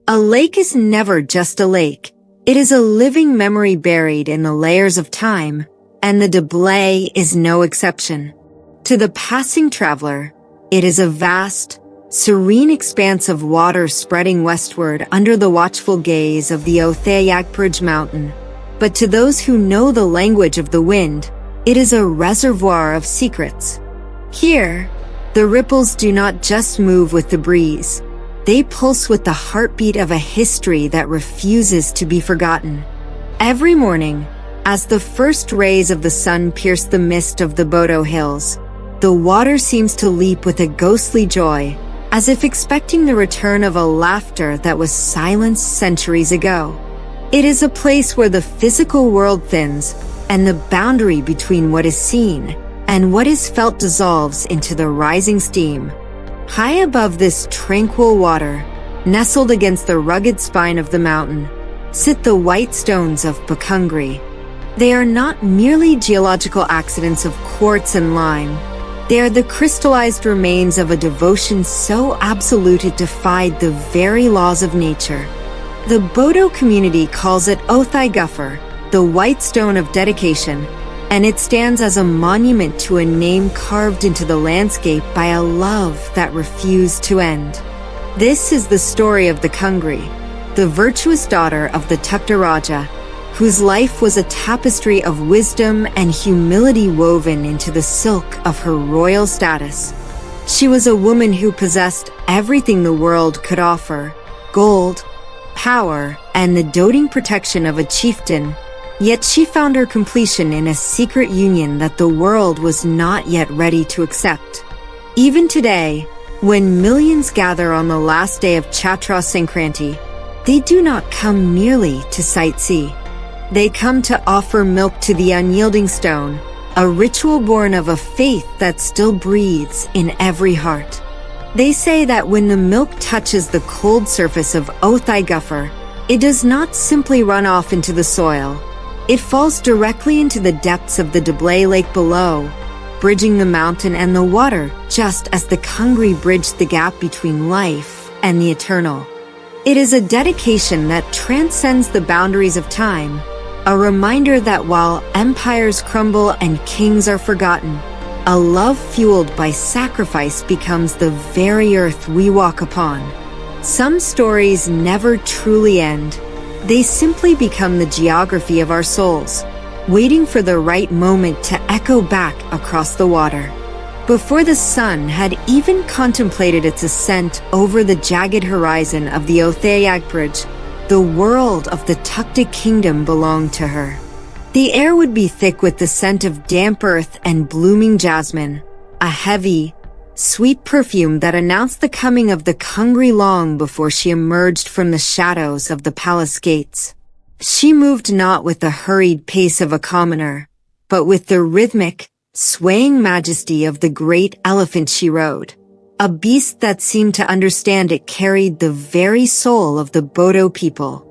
A lake is never just a lake. It is a living memory buried in the layers of time, and the Diblai is no exception. To the passing traveler, it is a vast, serene expanse of water spreading westward under the watchful gaze of the Othai Guphur mountain. But to those who know the language of the wind, it is a reservoir of secrets. Here, the ripples do not just move with the breeze. They pulse with the heartbeat of a history that refuses to be forgotten. Every morning, as the first rays of the sun pierce the mist of the Bodo Hills, the water seems to leap with a ghostly joy, as if expecting the return of a laughter that was silenced centuries ago. It is a place where the physical world thins, and the boundary between what is seen and what is felt dissolves into the rising steam. High above this tranquil water, nestled against the rugged spine of the mountain, sit the white stones of Khungri. They are not merely geological accidents of quartz and lime. They are the crystallized remains of a devotion so absolute it defied the very laws of nature. The Bodo community calls it Othai Guphur, the white stone of dedication, and it stands as a monument to a name carved into the landscape by a love that refused to end. This is the story of the Khungri, the virtuous daughter of the Tukda Raja, whose life was a tapestry of wisdom and humility woven into the silk of her royal status. She was a woman who possessed everything the world could offer: gold, power, and the doting protection of a chieftain. Yet she found her completion in a secret union that the world was not yet ready to accept. Even today, when millions gather on the last day of Chaitra Sankranti, they do not come merely to sightsee. They come to offer milk to the unyielding stone, a ritual born of a faith that still breathes in every heart. They say that when the milk touches the cold surface of Othai Guphur, it does not simply run off into the soil. It falls directly into the depths of the Diblai Lake below, bridging the mountain and the water just as the Khungri bridged the gap between life and the eternal. It is a dedication that transcends the boundaries of time, a reminder that while empires crumble and kings are forgotten, a love fueled by sacrifice becomes the very earth we walk upon. Some stories never truly end. They simply become the geography of our souls, waiting for the right moment to echo back across the water. Before the sun had even contemplated its ascent over the jagged horizon of the Othai Guphur, the world of the Tukda kingdom belonged to her. The air would be thick with the scent of damp earth and blooming jasmine, a heavy, sweet perfume that announced the coming of the Khungri long before she emerged from the shadows of the palace gates. She moved not with the hurried pace of a commoner, but with the rhythmic, swaying majesty of the great elephant she rode, a beast that seemed to understand it carried the very soul of the Bodo people.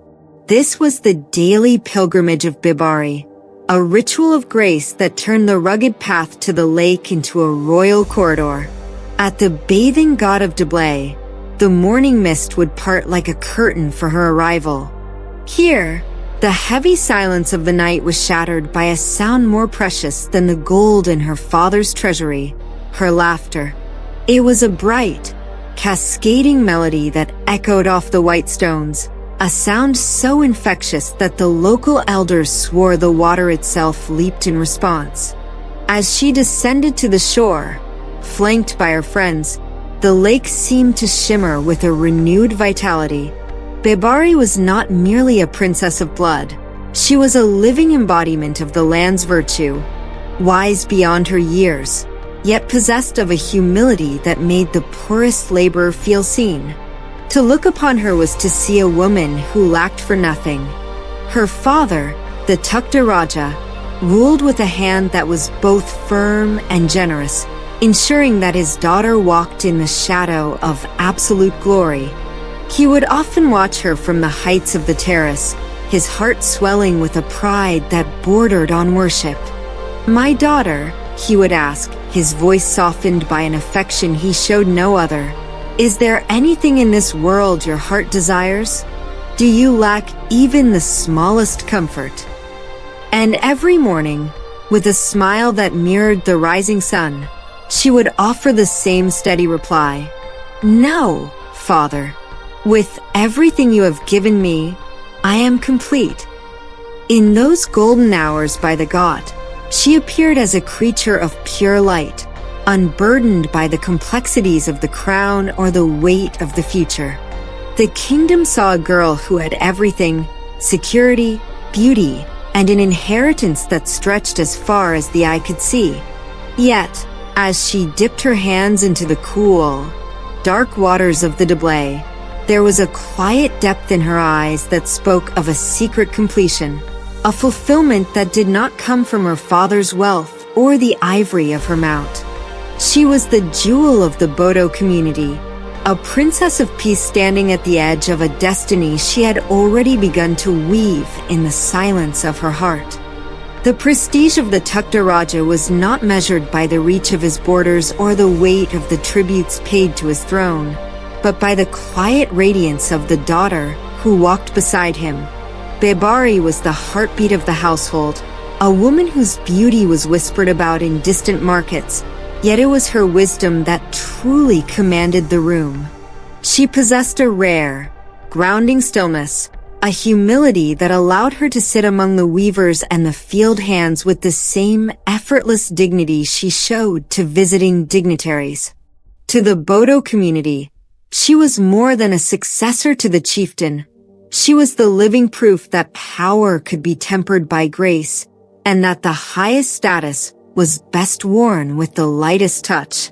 This was the daily pilgrimage of Bibari, a ritual of grace that turned the rugged path to the lake into a royal corridor. At the bathing god of Diblai, the morning mist would part like a curtain for her arrival. Here, the heavy silence of the night was shattered by a sound more precious than the gold in her father's treasury, her laughter. It was a bright, cascading melody that echoed off the white stones, a sound so infectious that the local elders swore the water itself leaped in response. As she descended to the shore, flanked by her friends, the lake seemed to shimmer with a renewed vitality. Bibari was not merely a princess of blood. She was a living embodiment of the land's virtue, wise beyond her years, yet possessed of a humility that made the poorest laborer feel seen. To look upon her was to see a woman who lacked for nothing. Her father, the Tukda Raja, ruled with a hand that was both firm and generous, ensuring that his daughter walked in the shadow of absolute glory. He would often watch her from the heights of the terrace, his heart swelling with a pride that bordered on worship. "My daughter," he would ask, his voice softened by an affection he showed no other, Is there anything in this world your heart desires? Do you lack even the smallest comfort? And every morning, with a smile that mirrored the rising sun, she would offer the same steady reply. No, Father. With everything you have given me, I am complete. In those golden hours by the ghat, she appeared as a creature of pure light, unburdened by the complexities of the crown or the weight of the future. The kingdom saw a girl who had everything: security, beauty, and an inheritance that stretched as far as the eye could see. Yet, as she dipped her hands into the cool, dark waters of the Diblai, there was a quiet depth in her eyes that spoke of a secret completion, a fulfillment that did not come from her father's wealth or the ivory of her mount. She was the jewel of the Bodo community, a princess of peace standing at the edge of a destiny she had already begun to weave in the silence of her heart. The prestige of the Tukda Raja was not measured by the reach of his borders or the weight of the tributes paid to his throne, but by the quiet radiance of the daughter who walked beside him. Bibari was the heartbeat of the household, a woman whose beauty was whispered about in distant markets, yet it was her wisdom that truly commanded the room. She possessed a rare, grounding stillness, a humility that allowed her to sit among the weavers and the field hands with the same effortless dignity she showed to visiting dignitaries. To the Bodo community, she was more than a successor to the chieftain. She was the living proof that power could be tempered by grace, and that the highest status was best worn with the lightest touch.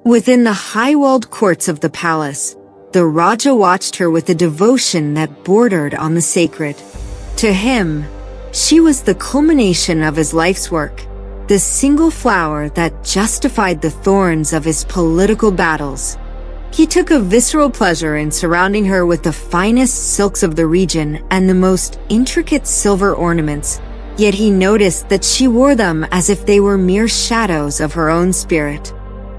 Within the high-walled courts of the palace, the Raja watched her with a devotion that bordered on the sacred. To him, she was the culmination of his life's work, the single flower that justified the thorns of his political battles. He took a visceral pleasure in surrounding her with the finest silks of the region and the most intricate silver ornaments, yet he noticed that she wore them as if they were mere shadows of her own spirit.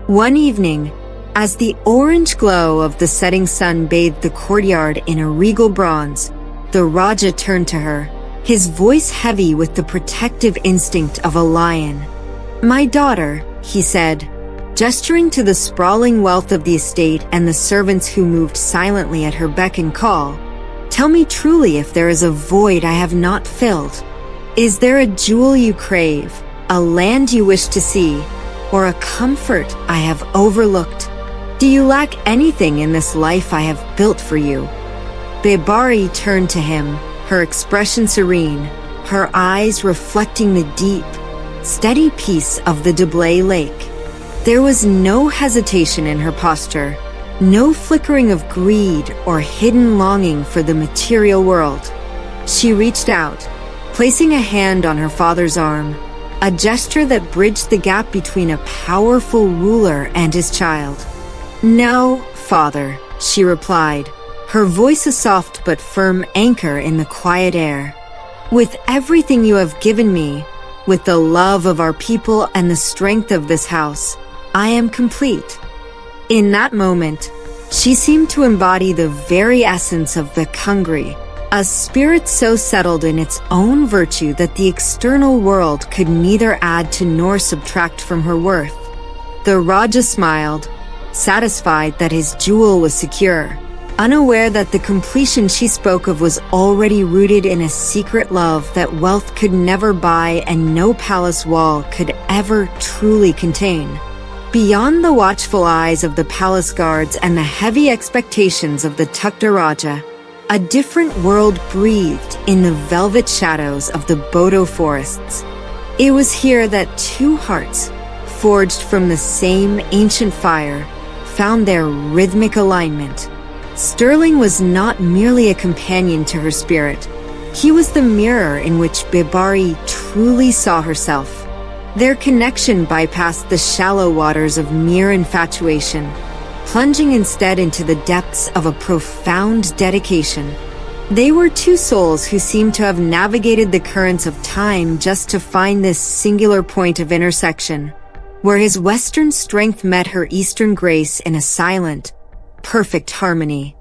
One evening, as the orange glow of the setting sun bathed the courtyard in a regal bronze, the Raja turned to her, his voice heavy with the protective instinct of a lion. "My daughter," he said, gesturing to the sprawling wealth of the estate and the servants who moved silently at her beck and call, "tell me truly if there is a void I have not filled. Is there a jewel you crave, a land you wish to see, or a comfort I have overlooked? Do you lack anything in this life I have built for you?" Bibari turned to him, her expression serene, her eyes reflecting the deep, steady peace of the Diblai Lake. There was no hesitation in her posture, no flickering of greed or hidden longing for the material world. She reached out, placing a hand on her father's arm, a gesture that bridged the gap between a powerful ruler and his child. "No, Father," she replied, her voice a soft but firm anchor in the quiet air. "With everything you have given me, with the love of our people and the strength of this house, I am complete." In that moment, she seemed to embody the very essence of the Khungri, a spirit so settled in its own virtue that the external world could neither add to nor subtract from her worth. The Raja smiled, satisfied that his jewel was secure, unaware that the completion she spoke of was already rooted in a secret love that wealth could never buy and no palace wall could ever truly contain. Beyond the watchful eyes of the palace guards and the heavy expectations of the Tukda Raja, a different world breathed in the velvet shadows of the Bodo forests. It was here that two hearts, forged from the same ancient fire, found their rhythmic alignment. Sterling was not merely a companion to her spirit. He was the mirror in which Bibari truly saw herself. Their connection bypassed the shallow waters of mere infatuation, plunging instead into the depths of a profound dedication. They were two souls who seemed to have navigated the currents of time just to find this singular point of intersection, where his Western strength met her Eastern grace in a silent, perfect harmony.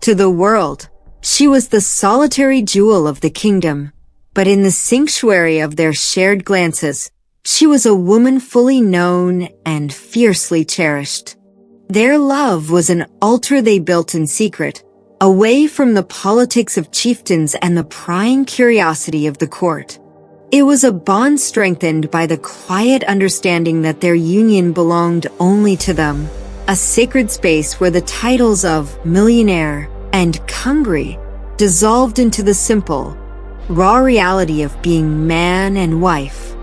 To the world, she was the solitary jewel of the kingdom, but in the sanctuary of their shared glances, she was a woman fully known and fiercely cherished. Their love was an altar they built in secret, away from the politics of chieftains and the prying curiosity of the court. It was a bond strengthened by the quiet understanding that their union belonged only to them, a sacred space where the titles of millionaire and Khungri dissolved into the simple, raw reality of being man and wife.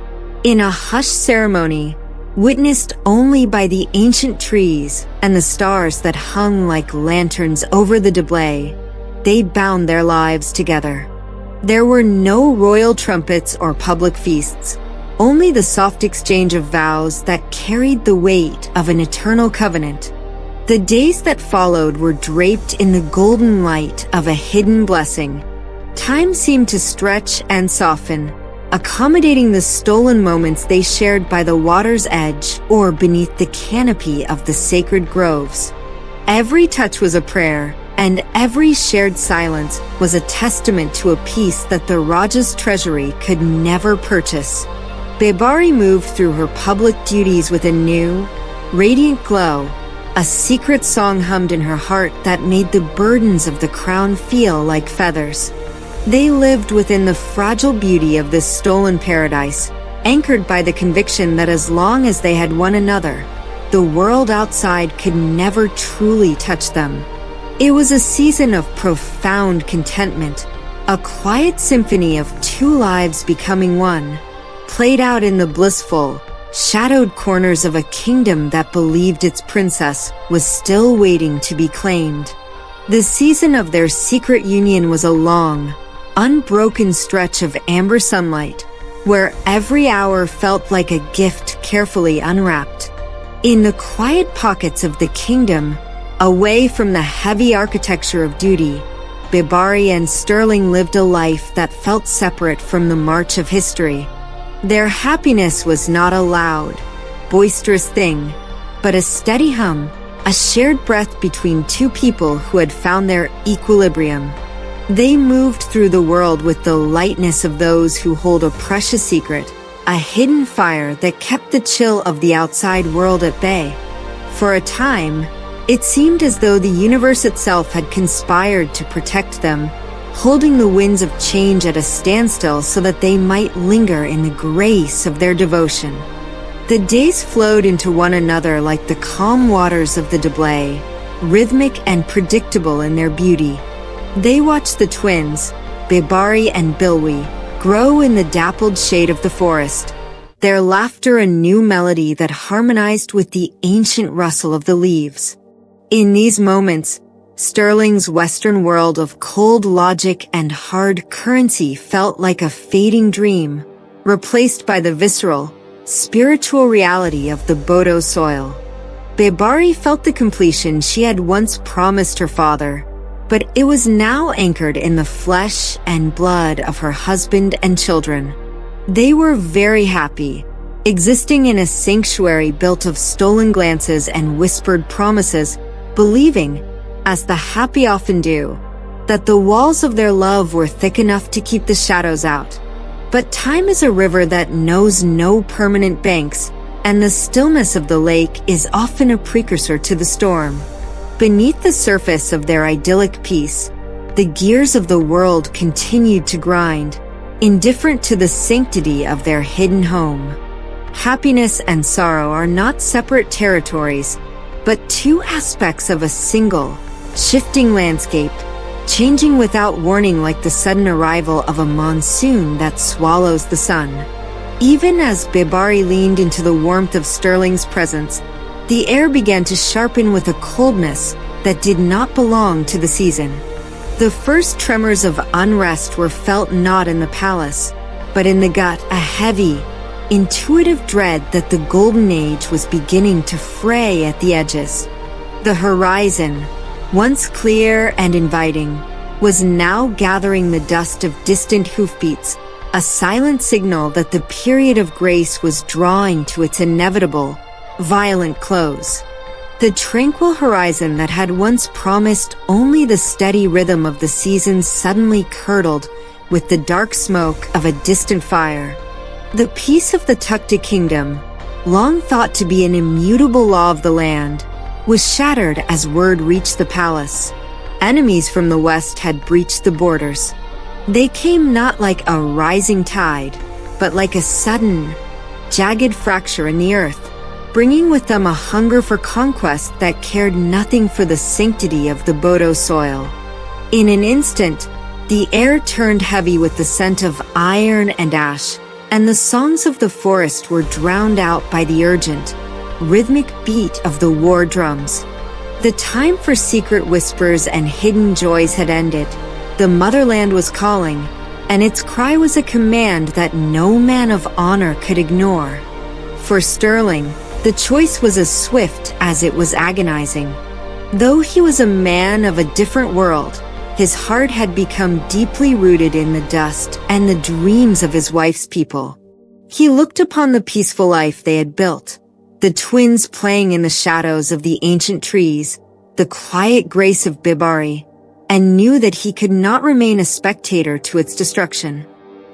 In a hushed ceremony, witnessed only by the ancient trees and the stars that hung like lanterns over the Diblai, they bound their lives together. There were no royal trumpets or public feasts, only the soft exchange of vows that carried the weight of an eternal covenant. The days that followed were draped in the golden light of a hidden blessing. Time seemed to stretch and soften, accommodating the stolen moments they shared by the water's edge or beneath the canopy of the sacred groves. Every touch was a prayer, and every shared silence was a testament to a peace that the Raja's treasury could never purchase. Bibari moved through her public duties with a new, radiant glow, a secret song hummed in her heart that made the burdens of the crown feel like feathers. They lived within the fragile beauty of this stolen paradise, anchored by the conviction that as long as they had one another, the world outside could never truly touch them. It was a season of profound contentment, a quiet symphony of two lives becoming one, played out in the blissful, shadowed corners of a kingdom that believed its princess was still waiting to be claimed. The season of their secret union was a long, unbroken stretch of amber sunlight, where every hour felt like a gift carefully unwrapped. In the quiet pockets of the kingdom, away from the heavy architecture of duty, Bibari and Sterling lived a life that felt separate from the march of history. Their happiness was not a loud, boisterous thing, but a steady hum, a shared breath between two people who had found their equilibrium. They moved through the world with the lightness of those who hold a precious secret, a hidden fire that kept the chill of the outside world at bay. For a time, it seemed as though the universe itself had conspired to protect them, holding the winds of change at a standstill so that they might linger in the grace of their devotion. The days flowed into one another like the calm waters of the Diblai, rhythmic and predictable in their beauty. They watched the twins, Bibari and Bilwi, grow in the dappled shade of the forest, their laughter a new melody that harmonized with the ancient rustle of the leaves. In these moments, Sterling's Western world of cold logic and hard currency felt like a fading dream, replaced by the visceral, spiritual reality of the Bodo soil. Bibari felt the completion she had once promised her father, but it was now anchored in the flesh and blood of her husband and children. They were very happy, existing in a sanctuary built of stolen glances and whispered promises, believing, as the happy often do, that the walls of their love were thick enough to keep the shadows out. But time is a river that knows no permanent banks, and the stillness of the lake is often a precursor to the storm. Beneath the surface of their idyllic peace, the gears of the world continued to grind, indifferent to the sanctity of their hidden home. Happiness and sorrow are not separate territories, but two aspects of a single, shifting landscape, changing without warning like the sudden arrival of a monsoon that swallows the sun. Even as Bibari leaned into the warmth of Sterling's presence, the air began to sharpen with a coldness that did not belong to the season. The first tremors of unrest were felt not in the palace, but in the gut, a heavy, intuitive dread that the golden age was beginning to fray at the edges. The horizon, once clear and inviting, was now gathering the dust of distant hoofbeats, a silent signal that the period of grace was drawing to its inevitable, violent close. The tranquil horizon that had once promised only the steady rhythm of the seasons suddenly curdled with the dark smoke of a distant fire. The peace of the Tukda kingdom, long thought to be an immutable law of the land, was shattered as word reached the palace. Enemies from the west had breached the borders. They came not like a rising tide, but like a sudden, jagged fracture in the earth, bringing with them a hunger for conquest that cared nothing for the sanctity of the Bodo soil. In an instant, the air turned heavy with the scent of iron and ash, and the songs of the forest were drowned out by the urgent, rhythmic beat of the war drums. The time for secret whispers and hidden joys had ended. The motherland was calling, and its cry was a command that no man of honor could ignore. For Sterling, the choice was as swift as it was agonizing. Though he was a man of a different world, his heart had become deeply rooted in the dust and the dreams of his wife's people. He looked upon the peaceful life they had built, the twins playing in the shadows of the ancient trees, the quiet grace of Bibari, and knew that he could not remain a spectator to its destruction.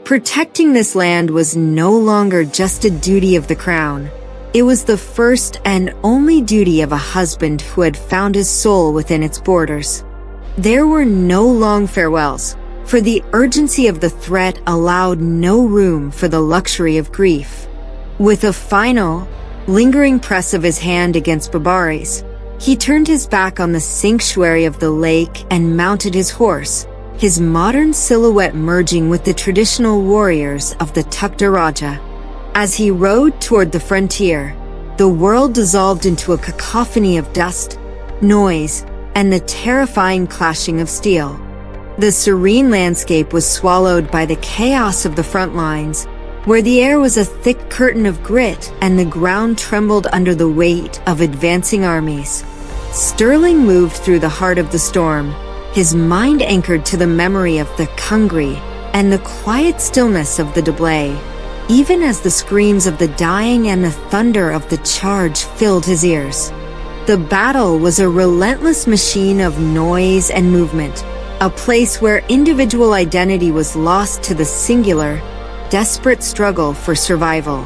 Protecting this land was no longer just a duty of the crown. It was the first and only duty of a husband who had found his soul within its borders. There were no long farewells, for the urgency of the threat allowed no room for the luxury of grief. With a final, lingering press of his hand against Bibari's, he turned his back on the sanctuary of the lake and mounted his horse, his modern silhouette merging with the traditional warriors of the Tukda Raja. As he rode toward the frontier, the world dissolved into a cacophony of dust, noise, and the terrifying clashing of steel. The serene landscape was swallowed by the chaos of the front lines, where the air was a thick curtain of grit and the ground trembled under the weight of advancing armies. Sterling moved through the heart of the storm, his mind anchored to the memory of the Khungri and the quiet stillness of the Diblai, even as the screams of the dying and the thunder of the charge filled his ears. The battle was a relentless machine of noise and movement, a place where individual identity was lost to the singular, desperate struggle for survival.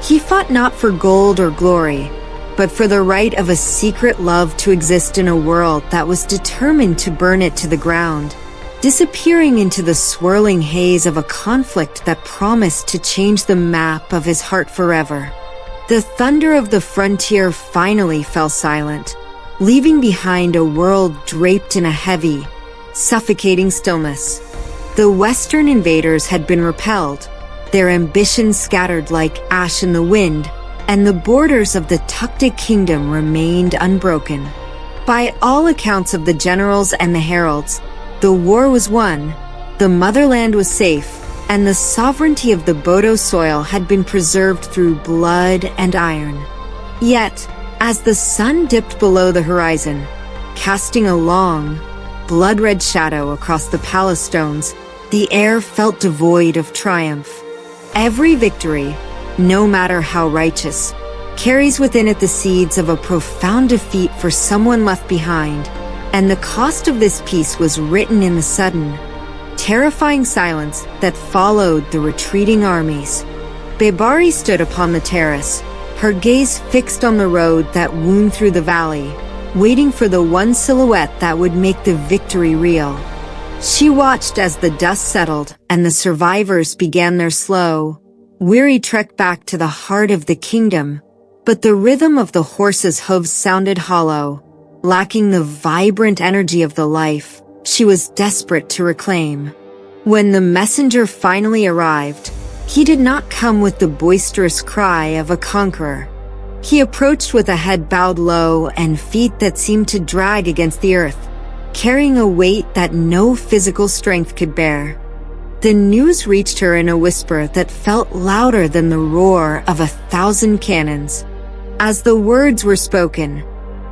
He fought not for gold or glory, but for the right of a secret love to exist in a world that was determined to burn it to the ground, disappearing into the swirling haze of a conflict that promised to change the map of his heart forever. The thunder of the frontier finally fell silent, leaving behind a world draped in a heavy, suffocating stillness. The Western invaders had been repelled, their ambitions scattered like ash in the wind, and the borders of the Tukda kingdom remained unbroken. By all accounts of the generals and the heralds, the war was won, the motherland was safe, and the sovereignty of the Bodo soil had been preserved through blood and iron. Yet, as the sun dipped below the horizon, casting a long, blood-red shadow across the palace stones, the air felt devoid of triumph. Every victory, no matter how righteous, carries within it the seeds of a profound defeat for someone left behind, and the cost of this peace was written in the sudden, terrifying silence that followed the retreating armies. Bibari stood upon the terrace, her gaze fixed on the road that wound through the valley, waiting for the one silhouette that would make the victory real. She watched as the dust settled and the survivors began their slow, weary trek back to the heart of the kingdom, but the rhythm of the horses' hooves sounded hollow, lacking the vibrant energy of the life she was desperate to reclaim. When the messenger finally arrived, he did not come with the boisterous cry of a conqueror. He approached with a head bowed low and feet that seemed to drag against the earth, carrying a weight that no physical strength could bear. The news reached her in a whisper that felt louder than the roar of 1,000 cannons. As the words were spoken,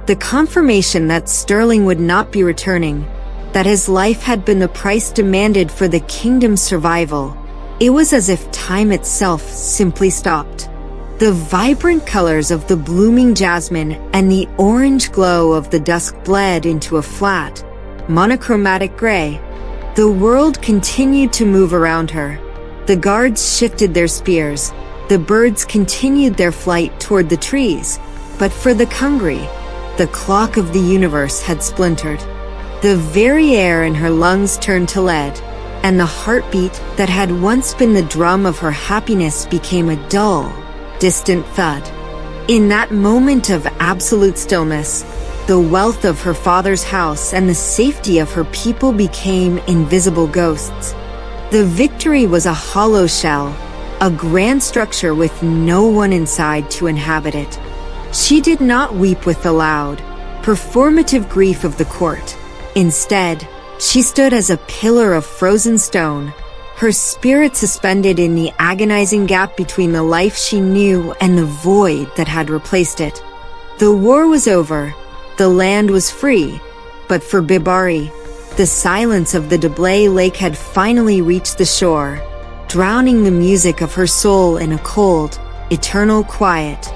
the confirmation that Sterling would not be returning, that his life had been the price demanded for the kingdom's survival, it was as if time itself simply stopped. The vibrant colors of the blooming jasmine and the orange glow of the dusk bled into a flat, monochromatic gray. The world continued to move around her. The guards shifted their spears. The birds continued their flight toward the trees. But for the Khungri, the clock of the universe had splintered. The very air in her lungs turned to lead, and the heartbeat that had once been the drum of her happiness became a dull, distant thud. In that moment of absolute stillness, the wealth of her father's house and the safety of her people became invisible ghosts. The victory was a hollow shell, a grand structure with no one inside to inhabit it. She did not weep with the loud, performative grief of the court. Instead, she stood as a pillar of frozen stone, her spirit suspended in the agonizing gap between the life she knew and the void that had replaced it. The war was over, the land was free, but for Bibari, the silence of the Diblai Lake had finally reached the shore, drowning the music of her soul in a cold, eternal quiet.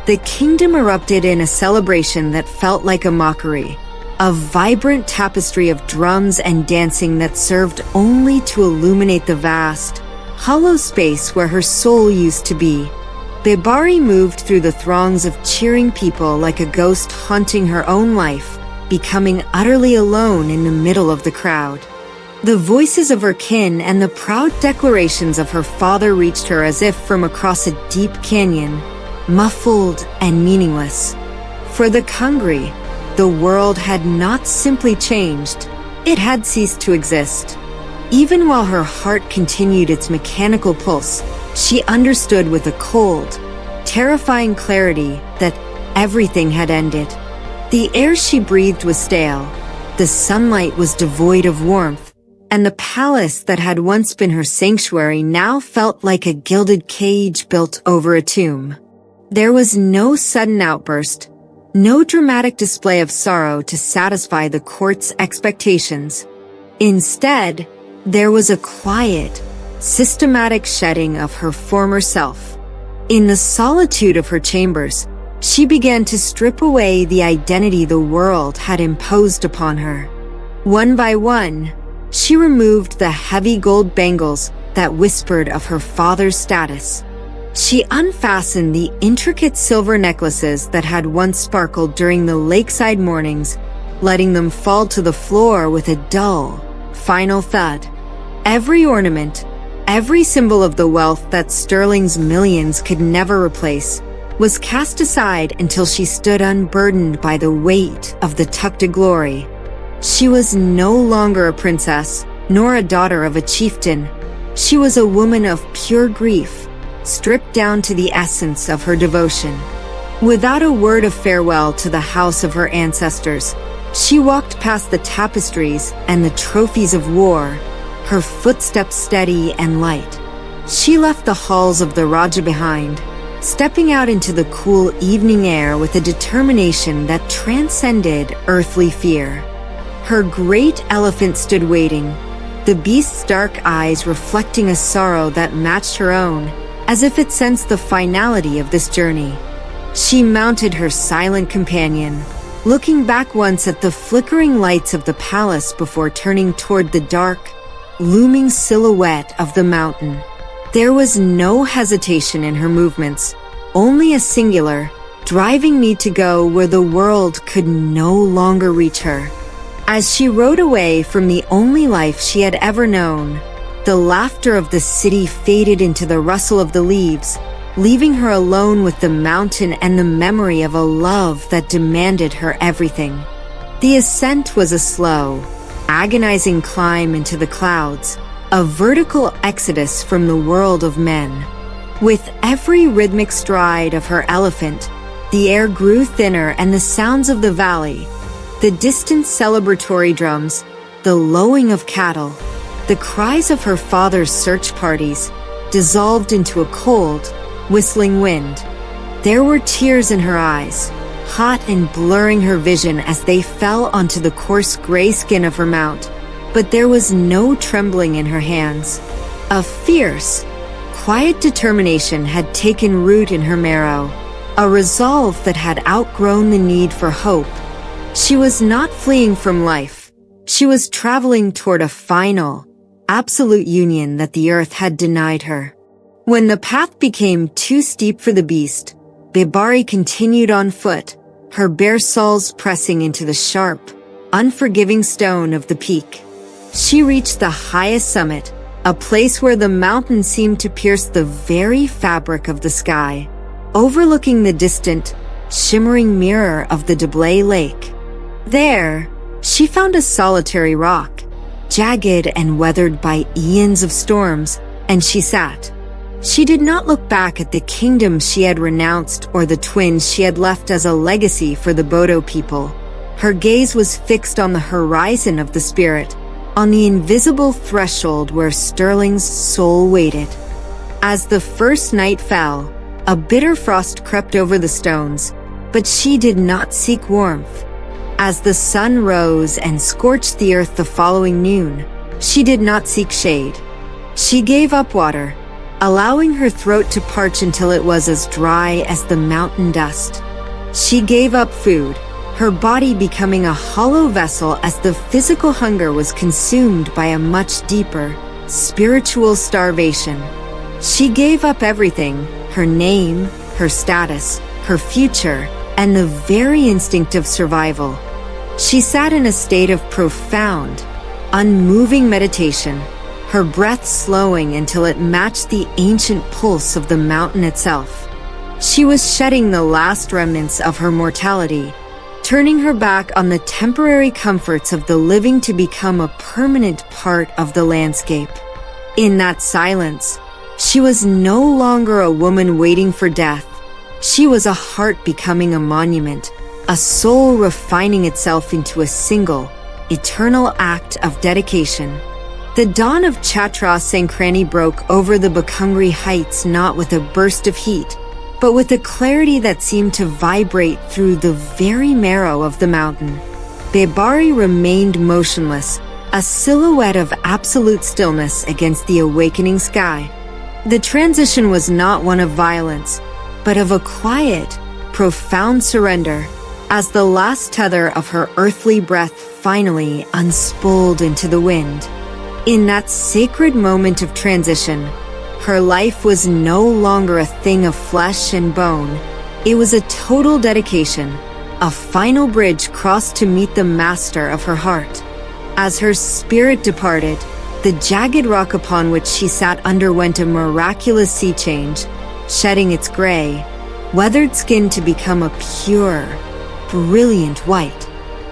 The kingdom erupted in a celebration that felt like a mockery, a vibrant tapestry of drums and dancing that served only to illuminate the vast, hollow space where her soul used to be. Bibari moved through the throngs of cheering people like a ghost haunting her own life, becoming utterly alone in the middle of the crowd. The voices of her kin and the proud declarations of her father reached her as if from across a deep canyon, muffled and meaningless. For the Khungri, the world had not simply changed, it had ceased to exist. Even while her heart continued its mechanical pulse, she understood with a cold, terrifying clarity that everything had ended. The air she breathed was stale, the sunlight was devoid of warmth, and the palace that had once been her sanctuary now felt like a gilded cage built over a tomb. There was no sudden outburst, no dramatic display of sorrow to satisfy the court's expectations. Instead, there was a quiet, systematic shedding of her former self. In the solitude of her chambers, she began to strip away the identity the world had imposed upon her. One by one, she removed the heavy gold bangles that whispered of her father's status. She unfastened the intricate silver necklaces that had once sparkled during the lakeside mornings, letting them fall to the floor with a dull, final thud. Every ornament, every symbol of the wealth that Sterling's millions could never replace, was cast aside until she stood unburdened by the weight of the Tukda glory. She was no longer a princess, nor a daughter of a chieftain. She was a woman of pure grief, stripped down to the essence of her devotion. Without a word of farewell to the house of her ancestors, she walked past the tapestries and the trophies of war, her footsteps steady and light. She left the halls of the Raja behind, stepping out into the cool evening air with a determination that transcended earthly fear. Her great elephant stood waiting, the beast's dark eyes reflecting a sorrow that matched her own, as if it sensed the finality of this journey. She mounted her silent companion, looking back once at the flickering lights of the palace before turning toward the dark, looming silhouette of the mountain. There was no hesitation in her movements, only a singular, driving need to go where the world could no longer reach her. As she rode away from the only life she had ever known, the laughter of the city faded into the rustle of the leaves, leaving her alone with the mountain and the memory of a love that demanded her everything. The ascent was a slow, agonizing climb into the clouds, a vertical exodus from the world of men. With every rhythmic stride of her elephant, the air grew thinner and the sounds of the valley, the distant celebratory drums, the lowing of cattle, the cries of her father's search parties, dissolved into a cold, whistling wind. There were tears in her eyes, hot and blurring her vision as they fell onto the coarse gray skin of her mount, but there was no trembling in her hands. A fierce, quiet determination had taken root in her marrow, a resolve that had outgrown the need for hope. She was not fleeing from life. She was traveling toward a final, absolute union that the earth had denied her. When the path became too steep for the beast, Bibari continued on foot, her bare soles pressing into the sharp, unforgiving stone of the peak. She reached the highest summit, a place where the mountain seemed to pierce the very fabric of the sky, overlooking the distant, shimmering mirror of the Diblai Lake. There, she found a solitary rock, jagged and weathered by eons of storms, and she sat. She did not look back at the kingdom she had renounced or the twins she had left as a legacy for the Bodo people. Her gaze was fixed on the horizon of the spirit, on the invisible threshold where Sterling's soul waited. As the first night fell, a bitter frost crept over the stones, but she did not seek warmth. As the sun rose and scorched the earth the following noon, she did not seek shade. She gave up water, allowing her throat to parch until it was as dry as the mountain dust. She gave up food, her body becoming a hollow vessel as the physical hunger was consumed by a much deeper, spiritual starvation. She gave up everything, her name, her status, her future, and the very instinct of survival. She sat in a state of profound, unmoving meditation, her breath slowing until it matched the ancient pulse of the mountain itself. She was shedding the last remnants of her mortality, turning her back on the temporary comforts of the living to become a permanent part of the landscape. In that silence, she was no longer a woman waiting for death. She was a heart becoming a monument, a soul refining itself into a single, eternal act of dedication. The dawn of Chaitra Sankranti broke over the Khungri heights not with a burst of heat, but with a clarity that seemed to vibrate through the very marrow of the mountain. Bibari remained motionless, a silhouette of absolute stillness against the awakening sky. The transition was not one of violence, but of a quiet, profound surrender, as the last tether of her earthly breath finally unspooled into the wind. In that sacred moment of transition, her life was no longer a thing of flesh and bone. It was a total dedication, a final bridge crossed to meet the master of her heart. As her spirit departed, the jagged rock upon which she sat underwent a miraculous sea change, shedding its gray, weathered skin to become a pure, brilliant white.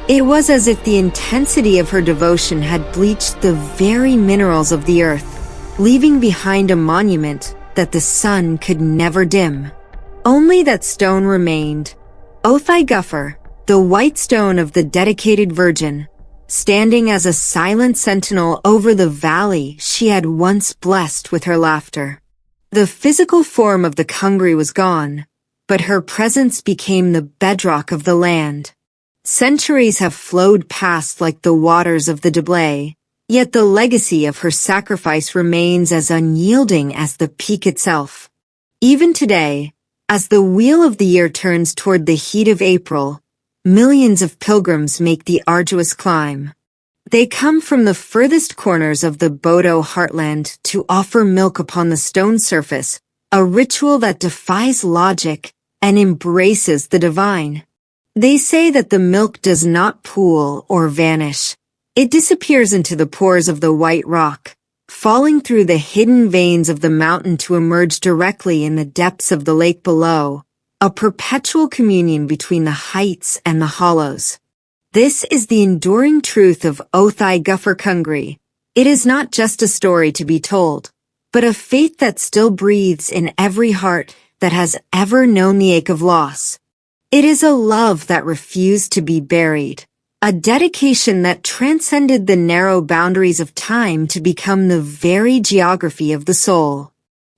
It was as if the intensity of her devotion had bleached the very minerals of the earth, leaving behind a monument that the sun could never dim. Only that stone remained, Othai Guphur, the white stone of the dedicated virgin, standing as a silent sentinel over the valley she had once blessed with her laughter. The physical form of the Khungri was gone, but her presence became the bedrock of the land. Centuries have flowed past like the waters of the Diblai, yet the legacy of her sacrifice remains as unyielding as the peak itself. Even today, as the wheel of the year turns toward the heat of April, millions of pilgrims make the arduous climb. They come from the furthest corners of the Bodo heartland to offer milk upon the stone surface, a ritual that defies logic and embraces the divine. They say that the milk does not pool or vanish. It disappears into the pores of the white rock, falling through the hidden veins of the mountain to emerge directly in the depths of the lake below, a perpetual communion between the heights and the hollows. This is the enduring truth of Othai Guphur Khungri. It is not just a story to be told, but a faith that still breathes in every heart that has ever known the ache of loss. It is a love that refused to be buried, a dedication that transcended the narrow boundaries of time to become the very geography of the soul.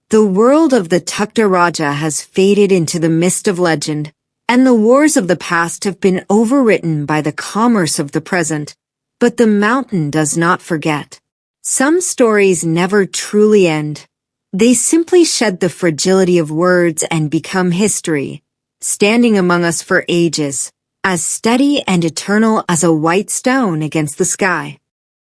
The world of the Tukda Raja has faded into the mist of legend, and the wars of the past have been overwritten by the commerce of the present, but the mountain does not forget. Some stories never truly end. They simply shed the fragility of words and become history, standing among us for ages, as steady and eternal as a white stone against the sky.